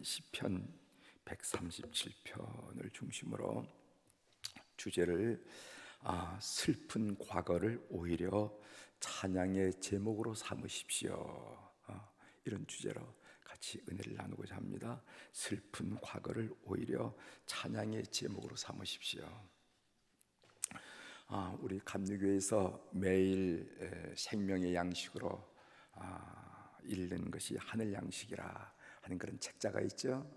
시편 137편을 중심으로 주제를 슬픈 과거를 오히려 찬양의 제목으로 삼으십시오. 이런 주제로 같이 은혜를 나누고자 합니다. 슬픈 과거를 오히려 찬양의 제목으로 삼으십시오. 우리 감리교에서 매일 생명의 양식으로 읽는 것이 하늘 양식이라 하는 그런 책자가 있죠.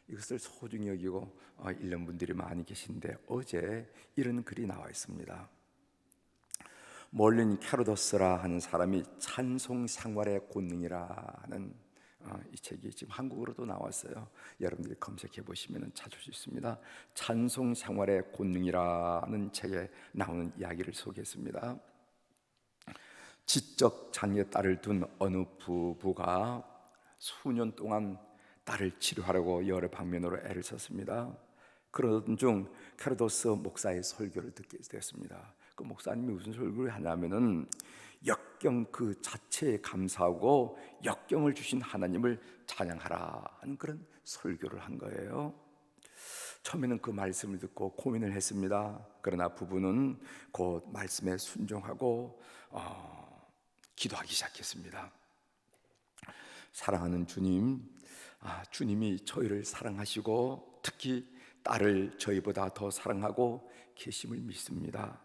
이것을 소중히 여기고 읽는 분들이 많이 계신데, 어제 이런 글이 나와 있습니다. 몰린 캐로더스라 하는 사람이 찬송 생활의 권능이라 하는 이 책이 지금 한국어로도 나왔어요. 여러분들이 검색해 보시면 찾을 수 있습니다. 찬송 생활의 권능이라는 책에 나오는 이야기를 소개했습니다. 지적 장애 딸을 둔 어느 부부가 수년 동안 딸을 치료하려고 여러 방면으로 애를 썼습니다. 그러던 중 캐로도스 목사의 설교를 듣게 됐습니다. 그 목사님이 무슨 설교를 하냐면은 역경 그 자체에 감사하고 역경을 주신 하나님을 찬양하라 하는 그런 설교를 한 거예요. 처음에는 그 말씀을 듣고 고민을 했습니다. 그러나 부부는 그 말씀에 순종하고 기도하기 시작했습니다. 사랑하는 주님, 주님이 저희를 사랑하시고 특히 딸을 저희보다 더 사랑하고 계심을 믿습니다.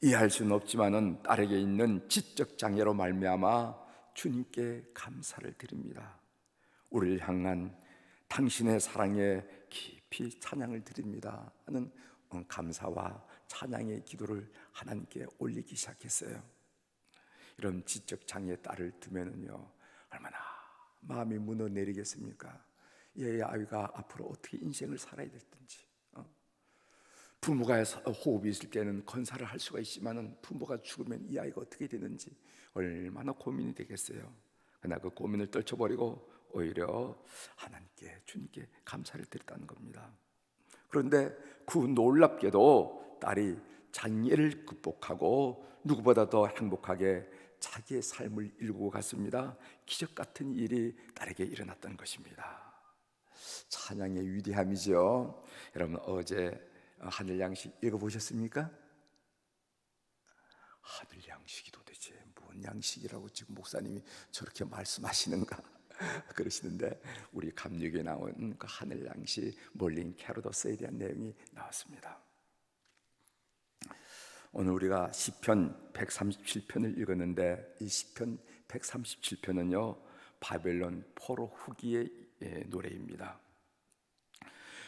이해할 수는 없지만은 딸에게 있는 지적 장애로 말미암아 주님께 감사를 드립니다. 우리를 향한 당신의 사랑에 깊이 찬양을 드립니다 하는 감사와 찬양의 기도를 하나님께 올리기 시작했어요. 이런 지적 장애의 딸을 두면은요, 얼마나 마음이 무너내리겠습니까? 얘의 아이가 앞으로 어떻게 인생을 살아야 될지. 부모가 호흡이 있을 때는 건사를 할 수가 있지만은 부모가 죽으면 이 아이가 어떻게 되는지 얼마나 고민이 되겠어요. 그러나 그 고민을 떨쳐버리고 오히려 하나님께, 주님께 감사를 드렸다는 겁니다. 그런데 그 놀랍게도 딸이 장애를 극복하고 누구보다 더 행복하게 자기의 삶을 일구고 갔습니다. 기적 같은 일이 딸에게 일어났던 것입니다. 찬양의 위대함이죠. 여러분, 어제 하늘 양식 읽어보셨습니까? 하늘 양식이 도대체 뭔 양식이라고 지금 목사님이 저렇게 말씀하시는가 그러시는데, 우리 감리교에 나온 그 하늘 양식 몰린 캐로더스에 대한 내용이 나왔습니다. 오늘 우리가 시편 137편을 읽었는데, 이 시편 137편은요 바벨론 포로 후기의 노래입니다.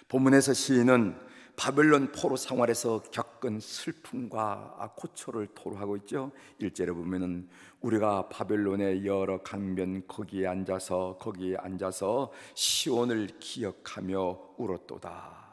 본문에서 시인은 바벨론 포로 생활에서 겪은 슬픔과 고초를 토로하고 있죠. 1절에 보면은 우리가 바벨론의 여러 강변 거기에 앉아서 시온을 기억하며 울었도다.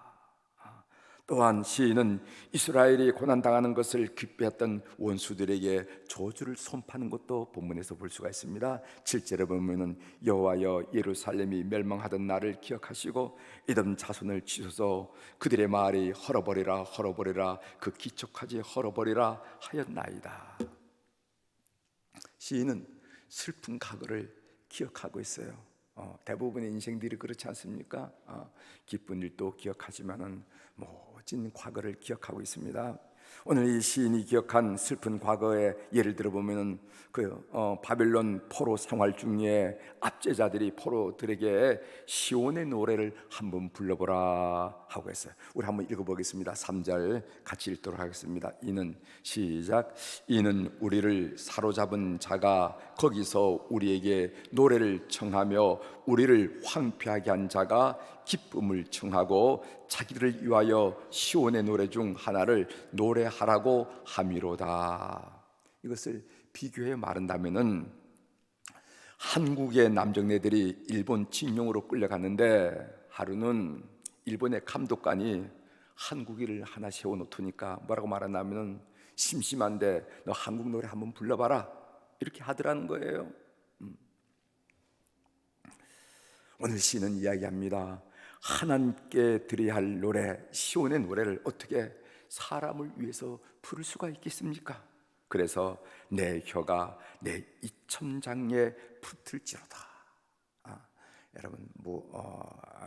또한 시인은 이스라엘이 고난당하는 것을 기뻐했던 원수들에게 저주를 선포하는 것도 본문에서 볼 수가 있습니다. 7절에 보면은 여호와여 예루살렘이 멸망하던 날을 기억하시고 에돔 자손을 치소서 그들의 말이 헐어버리라 그 기척하지 헐어버리라 하였나이다. 시인은 슬픈 과거를 기억하고 있어요. 대부분의 인생들이 그렇지 않습니까? 기쁜 일도 기억하지만은 멋진 과거를 기억하고 있습니다. 오늘 이 시인이 기억한 슬픈 과거의 예를 들어보면 바벨론 포로 생활 중에 압제자들이 포로들에게 시온의 노래를 한번 불러보라 하고 했어요. 우리 한번 읽어보겠습니다. 3절 같이 읽도록 하겠습니다. 이는 우리를 사로잡은 자가 거기서 우리에게 노래를 청하며 우리를 황폐하게 한 자가 기쁨을 청하고 자기들을 위하여 시온의 노래 중 하나를 노래하라고 함이로다. 이것을 비교해 말한다면은 한국의 남정네들이 일본 징용으로 끌려갔는데, 하루는 일본의 감독관이 한국인을 하나 세워놓으니까 뭐라고 말하냐면은 심심한데 너 한국 노래 한번 불러봐라 이렇게 하더라는 거예요. 오늘 시는 이야기합니다. 하나님께 드려야 할 노래, 시온의 노래를 어떻게 사람을 위해서 부를 수가 있겠습니까? 그래서 내 혀가 내 이첨장에 붙을지로다. 여러분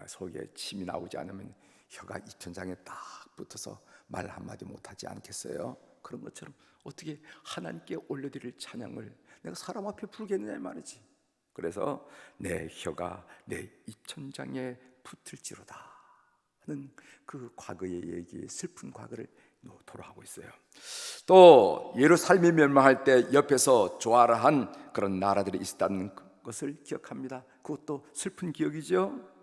속에 침이 나오지 않으면 혀가 입천장에 딱 붙어서 말 한마디 못하지 않겠어요? 그런 것처럼 어떻게 하나님께 올려드릴 찬양을 내가 사람 앞에 부르겠느냐 말이지. 그래서 내 혀가 내 입천장에 붙을지로다 하는 그 과거의 얘기, 슬픈 과거를 토로하고 있어요. 또 예루살렘이 멸망할 때 옆에서 조화를 한 그런 나라들이 있었다는 것을 기억합니다. 그것도 슬픈 기억이죠.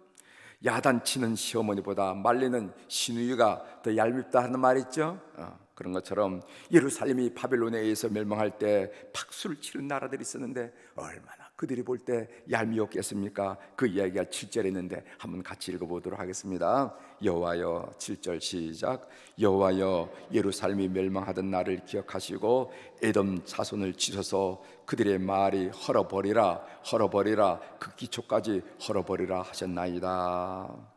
야단치는 시어머니보다 말리는 시누이가 더 얄밉다 하는 말 있죠. 그런 것처럼 예루살렘이 바벨론에 의해서 멸망할 때 박수를 치는 나라들이 있었는데 얼마나 그들이 볼 때 얄미웠겠습니까? 그 이야기가 7절에 있는데 한번 같이 읽어보도록 하겠습니다. 여호와여, 7절 시작. 여호와여, 예루살렘이 멸망하던 날을 기억하시고 에돔 자손을 치셔서 그들의 말이 헐어버리라 헐어버리라 그 기초까지 헐어버리라 하셨나이다.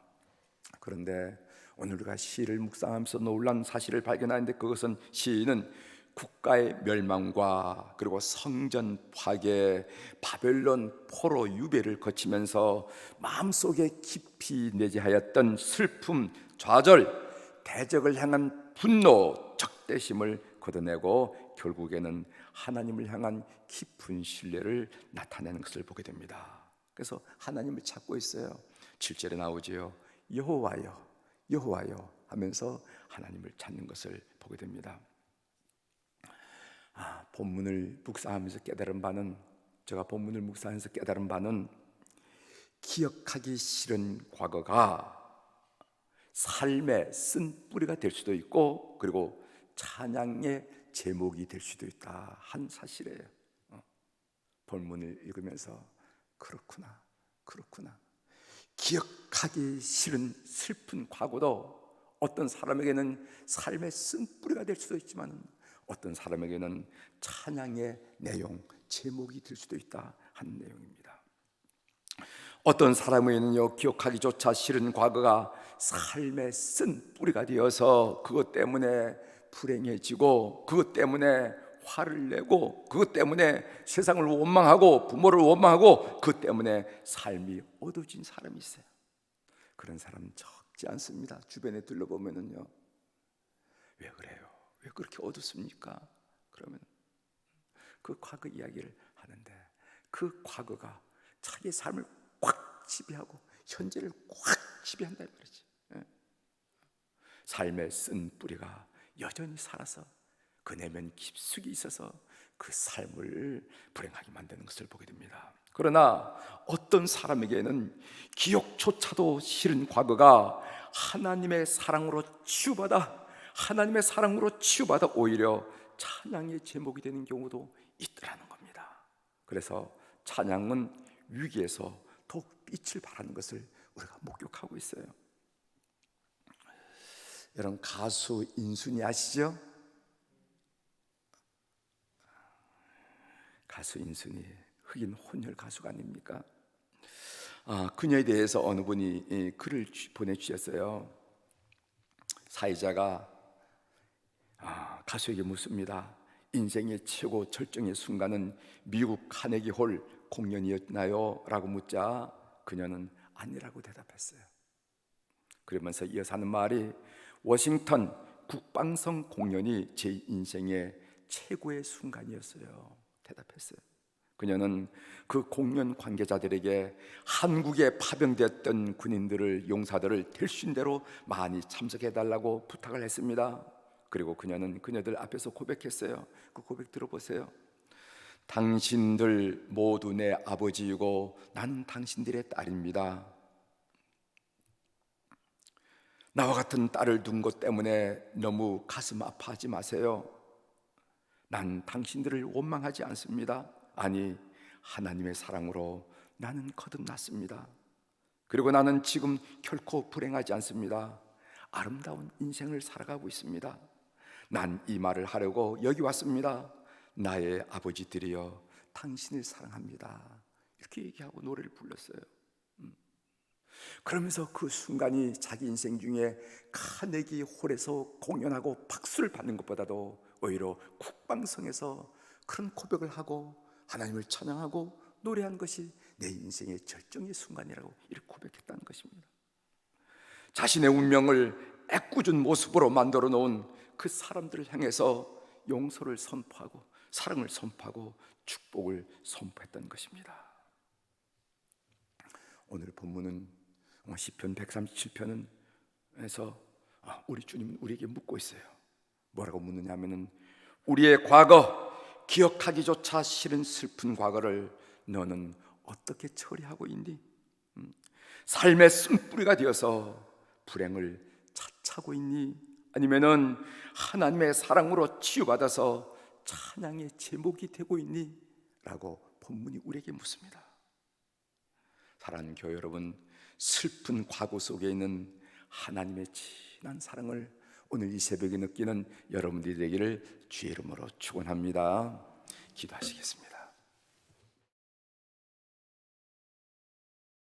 그런데 오늘 우리가 시를 묵상하면서 놀란 사실을 발견하는데, 그것은 시인은 국가의 멸망과 그리고 성전 파괴, 바벨론 포로 유배를 거치면서 마음속에 깊이 내재하였던 슬픔, 좌절, 대적을 향한 분노, 적대심을 걷어내고 결국에는 하나님을 향한 깊은 신뢰를 나타내는 것을 보게 됩니다. 그래서 하나님을 찾고 있어요. 7절에 나오지요. 여호와여 여호와여 하면서 하나님을 찾는 것을 보게 됩니다. 본문을 묵상하면서 깨달은 바는, 제가 본문을 묵상하면서 깨달은 바는, 기억하기 싫은 과거가 삶의 쓴 뿌리가 될 수도 있고 그리고 찬양의 제목이 될 수도 있다 한 사실이에요. 본문을 읽으면서 그렇구나 기억하기 싫은 슬픈 과거도 어떤 사람에게는 삶의 쓴뿌리가 될 수도 있지만 어떤 사람에게는 찬양의 내용, 제목이 될 수도 있다 하는 내용입니다. 어떤 사람에게는요, 기억하기조차 싫은 과거가 삶의 쓴뿌리가 되어서 그것 때문에 불행해지고 그것 때문에 화를 내고 그것 때문에 세상을 원망하고 부모를 원망하고 그것 때문에 삶이 어두워진 사람이 있어요. 그런 사람은 적지 않습니다. 주변에 둘러보면은요, 왜 그래요? 왜 그렇게 어둡습니까? 그러면 그 과거 이야기를 하는데 그 과거가 자기의 삶을 꽉 지배하고 현재를 꽉 지배한단 말이지. 삶의 쓴 뿌리가 여전히 살아서 그 내면 깊숙이 있어서 그 삶을 불행하게 만드는 것을 보게 됩니다. 그러나 어떤 사람에게는 기억조차도 싫은 과거가 하나님의 사랑으로 치유받아 오히려 찬양의 제목이 되는 경우도 있더라는 겁니다. 그래서 찬양은 위기에서 더욱 빛을 발하는 것을 우리가 목격하고 있어요. 여러분, 가수 인순이 아시죠? 가수 인순이 흑인 혼혈 가수가 아닙니까? 그녀에 대해서 어느 분이 글을 보내주셨어요. 사회자가 가수에게 묻습니다. 인생의 최고 절정의 순간은 미국 카네기 홀 공연이었나요? 라고 묻자 그녀는 아니라고 대답했어요. 그러면서 이어서 하는 말이, 워싱턴 국방성 공연이 제 인생의 최고의 순간이었어요. 대답했어요. 그녀는 그 공연 관계자들에게 한국에 파병되었던 군인들을, 용사들을 될 수 있는 대로 많이 참석해달라고 부탁을 했습니다. 그리고 그녀는 그녀들 앞에서 고백했어요. 그 고백 들어보세요. 당신들 모두 내 아버지이고 나는 당신들의 딸입니다. 나와 같은 딸을 둔 것 때문에 너무 가슴 아파하지 마세요. 난 당신들을 원망하지 않습니다. 아니, 하나님의 사랑으로 나는 거듭났습니다. 그리고 나는 지금 결코 불행하지 않습니다. 아름다운 인생을 살아가고 있습니다. 난 이 말을 하려고 여기 왔습니다. 나의 아버지들이여, 당신을 사랑합니다. 이렇게 얘기하고 노래를 불렀어요. 그러면서 그 순간이 자기 인생 중에 카네기 홀에서 공연하고 박수를 받는 것보다도 오히려 국방성에서 그런 고백을 하고 하나님을 찬양하고 노래한 것이 내 인생의 절정의 순간이라고 이렇게 고백했다는 것입니다. 자신의 운명을 애꿎은 모습으로 만들어 놓은 그 사람들을 향해서 용서를 선포하고 사랑을 선포하고 축복을 선포했던 것입니다. 오늘 본문은 시편 137편에서 우리 주님은 우리에게 묻고 있어요. 뭐라고 묻느냐 하면은 우리의 과거, 기억하기조차 싫은 슬픈 과거를 너는 어떻게 처리하고 있니? 삶의 쓴뿌리가 되어서 불행을 차차고 있니? 아니면은 하나님의 사랑으로 치유받아서 찬양의 제목이 되고 있니? 라고 본문이 우리에게 묻습니다. 사랑하는 교회 여러분, 슬픈 과거 속에 있는 하나님의 진한 사랑을 오늘 이 새벽에 느끼는 여러분들이 되기를 주의 이름으로 축원합니다. 기도하시겠습니다.